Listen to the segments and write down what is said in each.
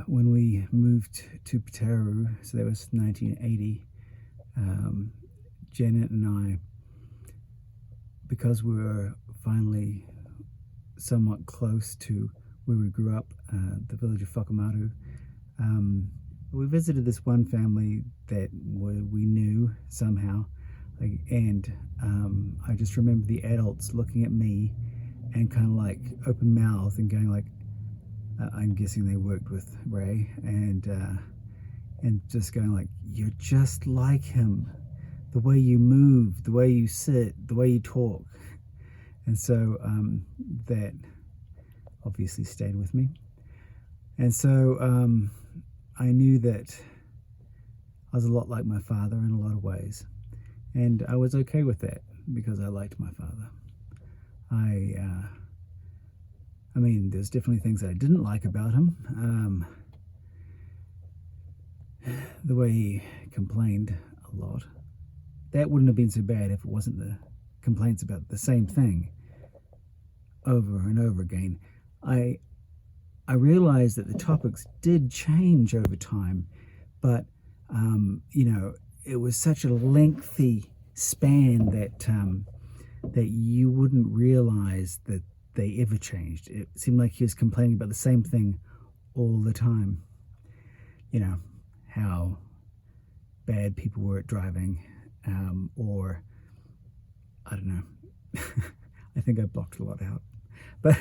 when we moved to Pataru, so that was 1980, Janet and I, because we were finally somewhat close to where we grew up, the village of Whakamaru, we visited this one family that we knew somehow, and I just remember the adults looking at me and kind of like open mouth and going like, I'm guessing they worked with Ray, and just going like, you're just like him, the way you move, the way you sit, the way you talk. And so that obviously stayed with me. And so I knew that I was a lot like my father in a lot of ways. And I was okay with that because I liked my father. I mean, there's definitely things I didn't like about him. The way he complained a lot. That wouldn't have been so bad if it wasn't the complaints about the same thing over and over again. I realized that the topics did change over time, but it was such a lengthy span that you wouldn't realize that they ever changed. It seemed like he was complaining about the same thing all the time. You know, how bad people were at driving, or I don't know. I think I blocked a lot out, but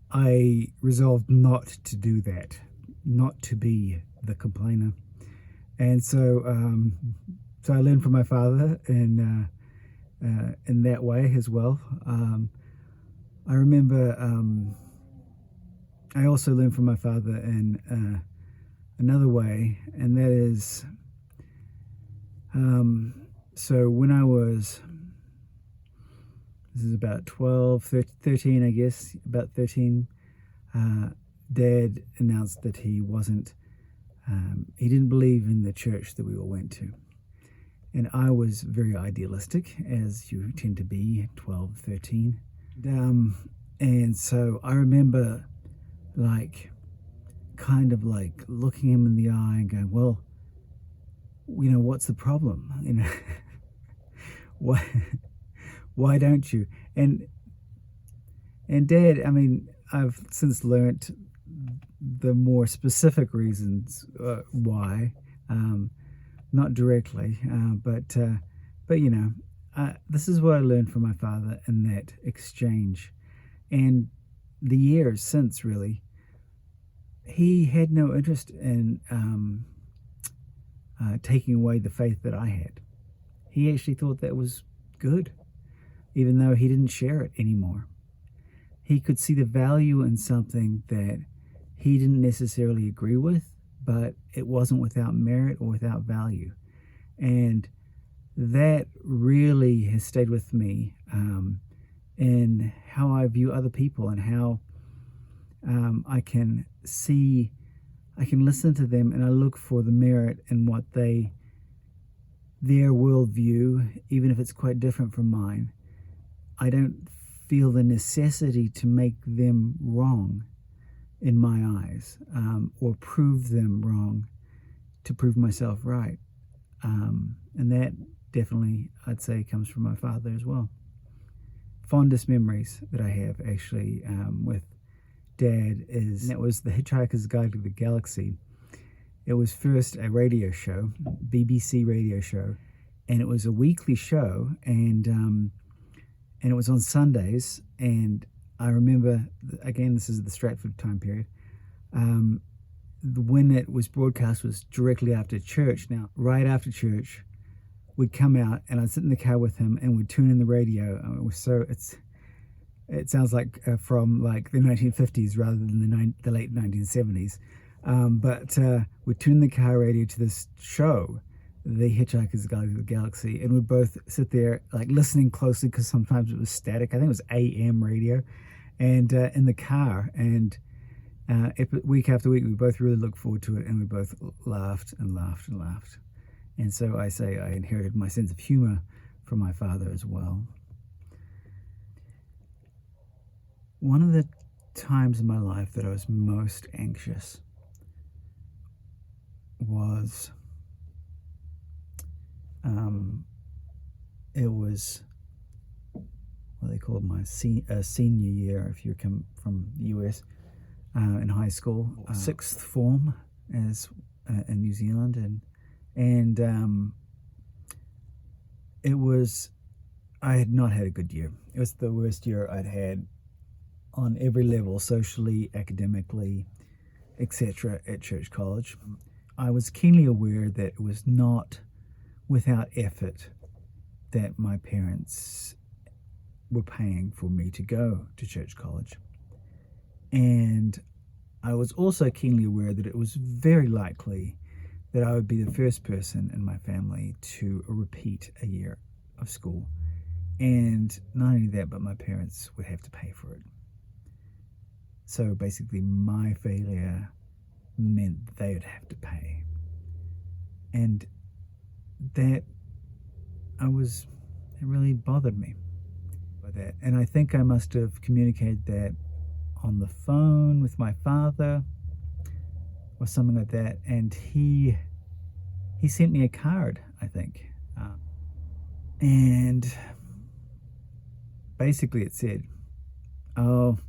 I resolved not to do that, not to be the complainer, and so I learned from my father in that way as well. I remember I also learned from my father in another way, and that is, so when I was, this is about 12, 13, I guess, about 13, Dad announced that he wasn't, he didn't believe in the church that we all went to. And I was very idealistic, as you tend to be at 12, 13. And so I remember kind of looking him in the eye and going, well, what's the problem? Why don't you? And Dad, I mean, I've since learnt the more specific reasons why, not directly, but this is what I learned from my father in that exchange. And the years since, really, he had no interest in taking away the faith that I had. He actually thought that was good, even though he didn't share it anymore. He could see the value in something that he didn't necessarily agree with, but it wasn't without merit or without value. And that really has stayed with me in how I view other people and how I can listen to them and I look for the merit in what their worldview, even if it's quite different from mine. I don't feel the necessity to make them wrong in my eyes, or prove them wrong to prove myself right. And that definitely, I'd say, comes from my father as well. Fondest memories that I have actually with Dad that was The Hitchhiker's Guide to the Galaxy. It was first a radio show, BBC radio show, and it was a weekly show, and it was on Sundays. And I remember, again, this is the Stratford time period, when it was broadcast was directly after church. Now, right after church, we'd come out and I'd sit in the car with him and we'd tune in the radio. It sounds like from like the 1950s rather than the late 1970s. But we'd tune the car radio to this show, The Hitchhiker's Guide to the Galaxy, and we'd both sit there like listening closely because sometimes it was static. I think it was AM radio, and in the car. And week after week, we both really looked forward to it, and we both laughed and laughed and laughed. And so I say I inherited my sense of humor from my father as well. One of the times in my life that I was most anxious was it was what they called my senior year if you come from the US, in high school, sixth form as in New Zealand, and it was, I had not had a good year. It was the worst year I'd had on every level, socially, academically, etc. at Church College. I was keenly aware that it was not without effort that my parents were paying for me to go to Church College. And I was also keenly aware that it was very likely that I would be the first person in my family to repeat a year of school. And not only that, but my parents would have to pay for it. So basically my failure meant they would have to pay. And that it really bothered me by that. And I think I must have communicated that on the phone with my father or something like that. And he sent me a card, I think. And basically it said, oh,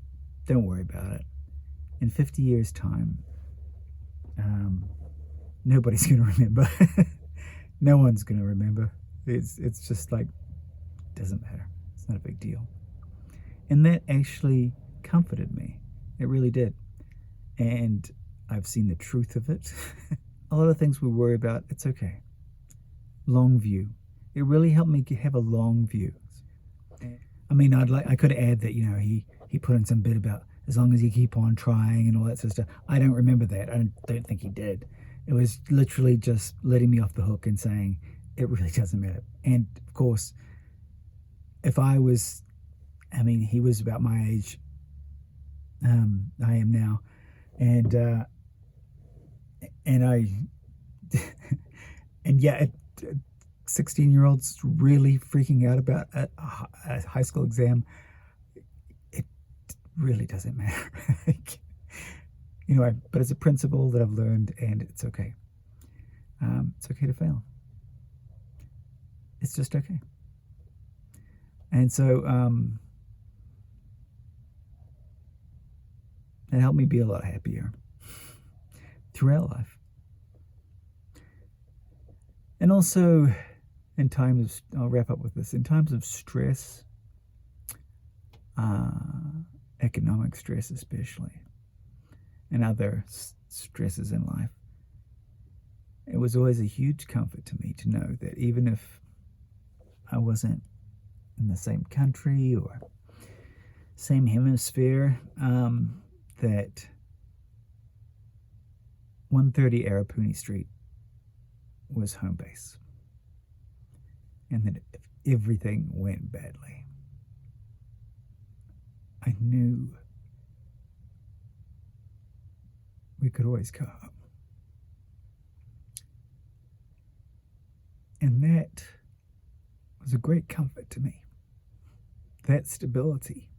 don't worry about it. In 50 years' time, nobody's going to remember. No one's going to remember. It's just like, doesn't matter. It's not a big deal. And that actually comforted me. It really did. And I've seen the truth of it. A lot of things we worry about, it's okay. Long view. It really helped me have a long view. I mean, I could add that, he put in some bit about as long as you keep on trying and all that sort of stuff. I don't remember that. I don't think he did. It was literally just letting me off the hook and saying it really doesn't matter. And of course, he was about my age. I am now, and yeah, 16-year-olds really freaking out about a high school exam. It really doesn't matter. Anyway, but it's a principle that I've learned, and it's okay. It's okay to fail. It's just okay. And so it helped me be a lot happier throughout life. And also, I'll wrap up with this, in times of stress, economic stress especially, and other stresses in life, it was always a huge comfort to me to know that even if I wasn't in the same country or same hemisphere, that 130 Arapuni Street was home base. And that if everything went badly, I knew we could always come home. And that was a great comfort to me. That stability.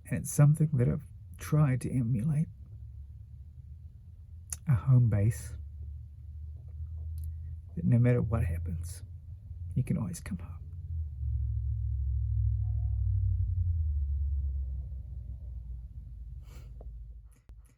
And it's something that I've tried to emulate. A home base that no matter what happens, you can always come home.